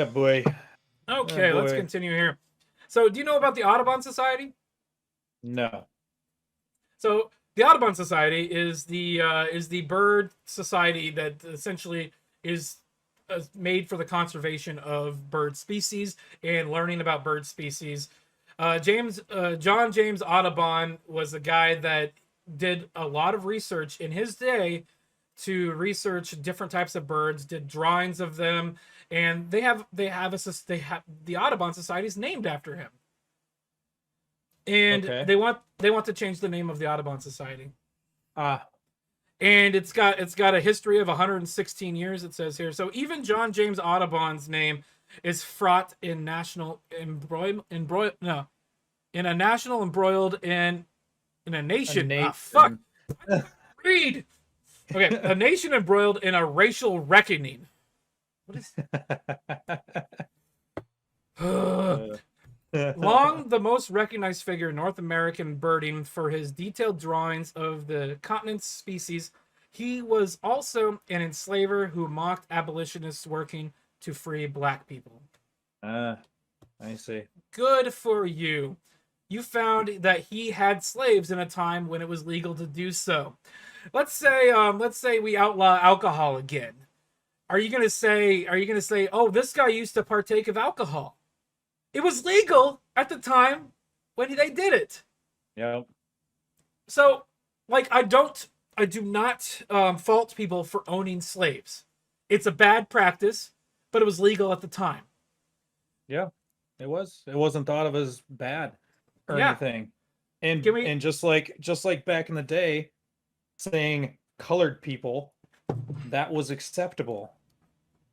Oh boy. Oh Okay, let's boy. continue here. So, do you know about the Audubon Society? No. So, the Audubon Society is the bird society that essentially is made for the conservation of bird species and learning about bird species. John James Audubon was a guy that did a lot of research in his day to research different types of birds, did drawings of them, and they have the Audubon Society is named after him, and Okay. they want to change the name of the Audubon Society, Ah. and it's got a history of 116 years. It says here, so even John James Audubon's name is fraught in national embroil no in a national embroiled in a A nation fuck nation. read okay a nation embroiled in a racial reckoning. What is Uh, Long, the most recognized figure in North American birding for his detailed drawings of the continent's species, he was also an enslaver who mocked abolitionists working to free black people. ah, I see. Good for you. You found that he had slaves in a time when it was legal to do so. Let's say we outlaw alcohol again. Are you gonna say, oh, this guy used to partake of alcohol? It was legal at the time when they did it. Yep. So, like, I do not fault people for owning slaves. It's a bad practice, but it was legal at the time. Yeah. It was. It wasn't thought of as bad or Yeah. anything. Can And we? just like back in the day, saying colored people, that was acceptable,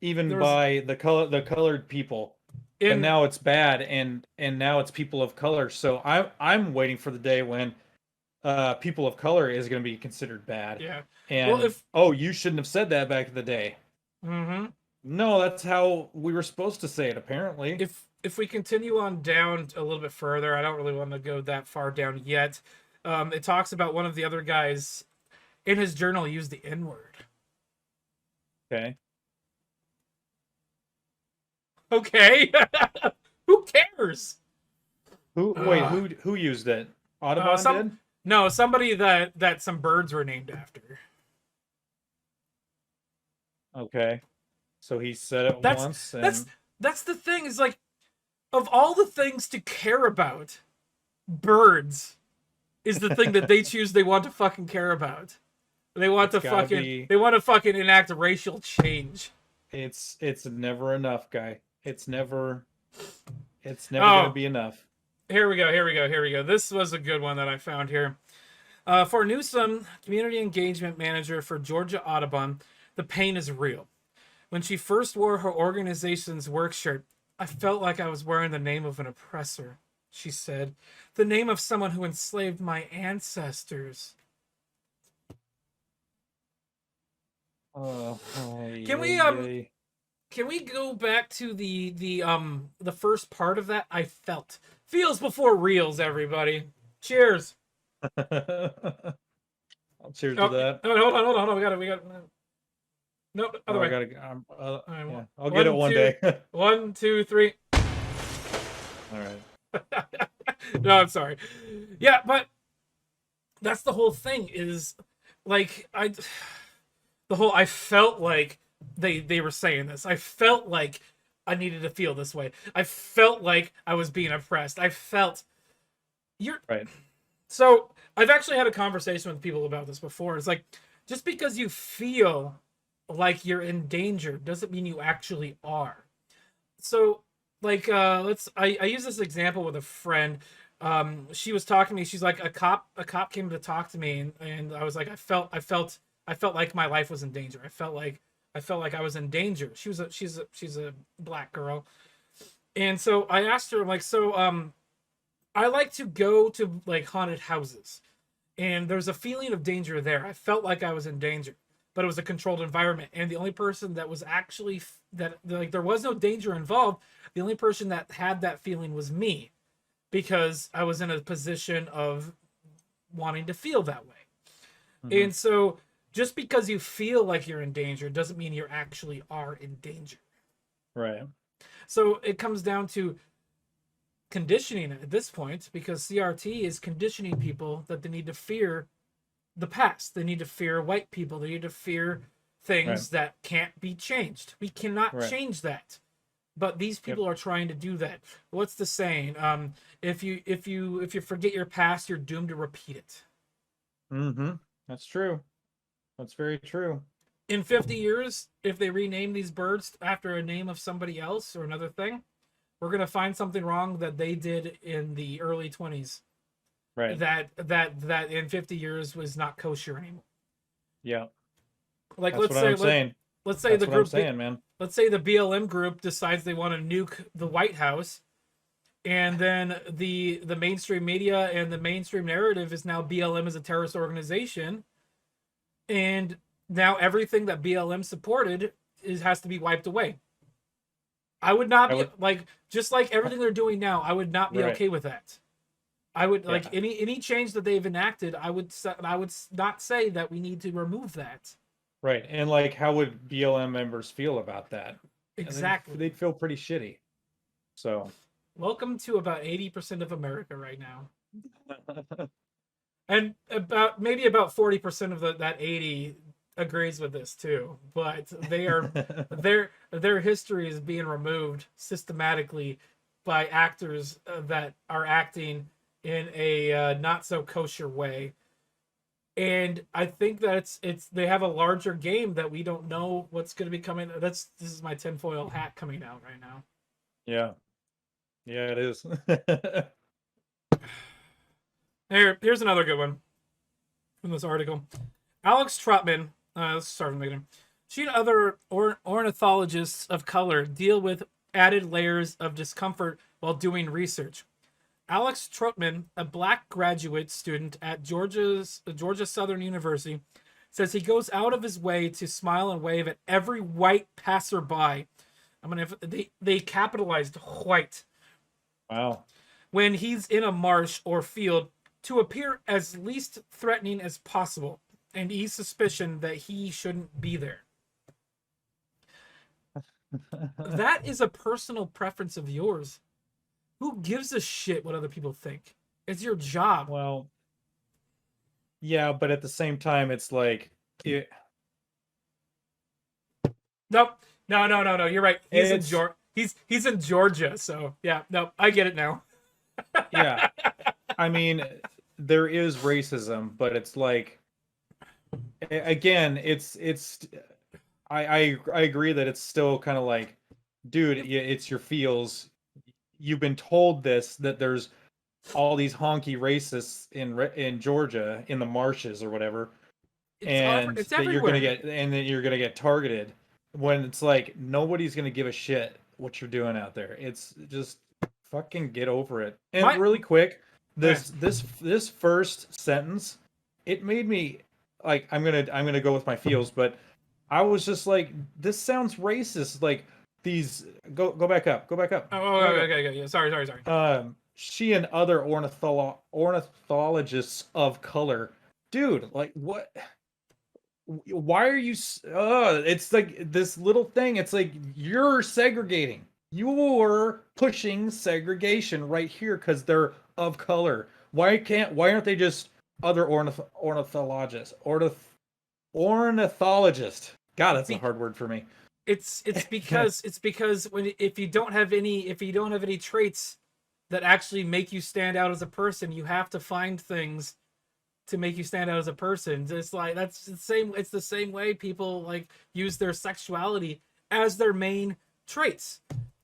even There was by the colored people. But in now it's bad, and now it's people of color. So I'm waiting for the day when people of color is going to be considered bad. yeah. Well, And oh, you shouldn't have said that back in the day. hmm No, that's how we were supposed to say it, apparently. if we continue on down a little bit further, I don't really want to go that far down yet. It talks about one of the other guys in his journal used the N word. Okay. Okay, who cares? Who wait, Uh, who used it? Audubon some did? no somebody that some birds were named after. Okay. So he said it That's once that's and that's the thing is like of all the things to care about, birds is the thing that they choose they want to fucking care about. it's gotta be They want to fucking enact racial change. it's never enough, guy. It's never gonna Oh, be enough. here we go. This was a good one that I found here. For Newsom, community engagement manager for Georgia Audubon, the pain is real. When she first wore her organization's work shirt, I felt like I was wearing the name of an oppressor, she said. The name of someone who enslaved my ancestors. Oh, ay, Can we ay, um ay. can we go back to the first part of that? I felt. Feels before reels, everybody. Cheers. I'll cheers to Oh, that. no, hold on. We got no other Oh, I way. gotta. All right, Yeah, I'll get it one, one two, day. one, two, three. All right. No, I'm sorry. Yeah, but that's the whole thing. Is like I felt like they were saying this. I felt like I needed to feel this way. I felt like I was being oppressed. I felt you're Right. so I've actually had a conversation with people about this before. It's like just because you feel like you're in danger doesn't mean you actually are. So like I use this example with a friend. She was talking to me. She's like a cop came to talk to me, and I was like I felt like my life was in danger. I felt like I was in danger. She's a black girl. And so I asked her, like, I like to go to like haunted houses, and there's a feeling of danger there. I felt like I was in danger, but it was a controlled environment, and the only person that was actually that like there was no danger involved. The only person that had that feeling was me, because I was in a position of wanting to feel that way. Hmm. And so, just because you feel like you're in danger doesn't mean you actually are in danger. Right. So it comes down to conditioning at this point, because CRT is conditioning people that they need to fear the past. They need to fear white people. They need to fear Right. things that can't be changed. We cannot Right. change that. But these Yep. people are trying to do that. What's the saying? If you forget your past, you're doomed to repeat it. Mm-hmm. That's true. That's very true. In 50 years, if they rename these birds after a name of somebody else or another thing, we're gonna find something wrong that they did in the early 20s. Right. That in 50 years was not kosher anymore. Yeah. Like That's what I'm saying. let's say That's the what I'm group saying, man. let's say the BLM group decides they want to nuke the White House, and then the mainstream media and the mainstream narrative is now BLM is a terrorist organization, and now everything that BLM supported has to be wiped away. I would not I be would. like, just like everything they're doing now. I would not be Right. okay with that. I would like Yeah. any change that they've enacted. I would not say that we need to remove that. Right. And like, how would BLM members feel about that? And Exactly. they'd feel pretty shitty. So. Welcome to about 80% of America right now. And about 40% of that 80 agrees with this too, but their history is being removed systematically by actors that are acting in a not so kosher way. And I think that it's they have a larger game that we don't know what's going to be coming. This is my tinfoil hat coming out right now. Yeah. Yeah, it is. Here's another good one from this article. Alex Trotman, let's start from the beginning. She and other ornithologists of color deal with added layers of discomfort while doing research. Alex Trotman, a black graduate student at Georgia Southern University, says he goes out of his way to smile and wave at every white passerby. They capitalized white. Wow. When he's in a marsh or field, to appear as least threatening as possible and ease suspicion that he shouldn't be there. That is a personal preference of yours. Who gives a shit what other people think? It's your job. Well, yeah, but at the same time, it's like Nope. No. You're right. He's in It's- Georgia. He's in Georgia, so yeah. No, I get it now. yeah. I mean, there is racism, but it's like, again, I agree that it's still kind of like, dude, it's your feels. You've been told that there's all these honky racists in Georgia in the marshes or whatever, and It's that everywhere. you're gonna get targeted, when it's like nobody's gonna give a shit what you're doing out there. It's just fucking get over it. And really quick, this first sentence, it made me like, I'm gonna go with my feels, but I was just like, this sounds racist. Like, these go back up. Oh, okay. Yeah. Sorry. She and other ornithologists of color, dude. Like, what? Why are you? It's like this little thing. It's like, you're segregating. You're pushing segregation right here because they're of color. Why aren't they just other ornithologists? Ornithologist. God, that's a hard word for me. It's because if you don't have any traits that actually make you stand out as a person, you have to find things to make you stand out as a person. It's like it's the same way people like use their sexuality as their main traits.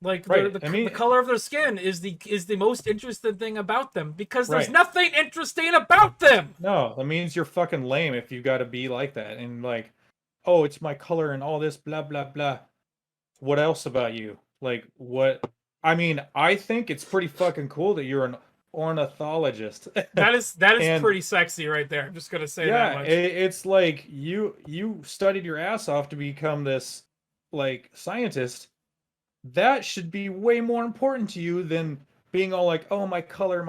Like the color of their skin is the most interesting thing about them, because there's nothing interesting about them. No, that means you're fucking lame if you got to be like that, and like, oh, it's my color and all this blah blah blah. What else about you? Like, what? I mean, I think it's pretty fucking cool that you're an ornithologist. That is pretty sexy right there. I'm just gonna say that much. It's like you studied your ass off to become this like scientist. That should be way more important to you than being all like, oh, my color.